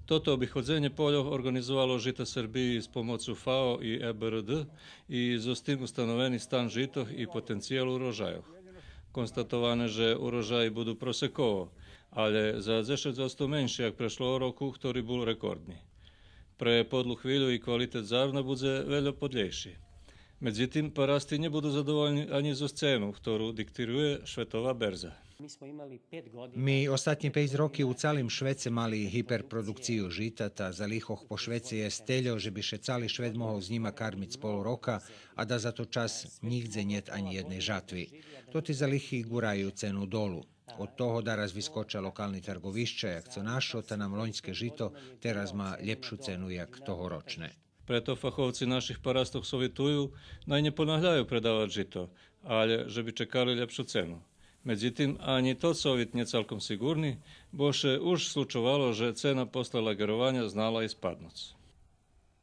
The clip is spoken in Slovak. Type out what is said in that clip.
Toto obchodzenie poľov organizovalo Žito Srbiji s pomocou FAO i EBRD i zo s tým ustanovený stan žitoh i potencijal u urožajoch. Konstatowane, že urožaji budu prosekovo, ale za 10% menší, jak prešlo roku, ktorý bol rekordný. Pre podlu chvíľu i kvalitet závna bude veľa podlejší. Međutim, porasti ne budu zadovoljni ani zo scenu, ktorú diktiruje svetová berza. My ostatní 5 roky u celým Švedce mali hyperprodukciju žitata, za lihoh po Švedci je steljo, že bi še cali Šved mohol s njima karmit z pol roka, a da za to čas nigdje njet ani jednej žatvi. To ti za lihi guraju cenu dolu. Od toho daraz vyskoča lokalni trgovišća, jak co našo, ta nam loňske žito teraz má ljepšu cenu jak tohoročne. Preto fachovci našich porastov sovjetuju naj ne ponahľajú predávať žito, ale že by čekali lepšiu cenu. Međutim, ani to sovjet nie celkom sigurni, boše už slučovalo, že cena posle lagerovania znala i spadnúc.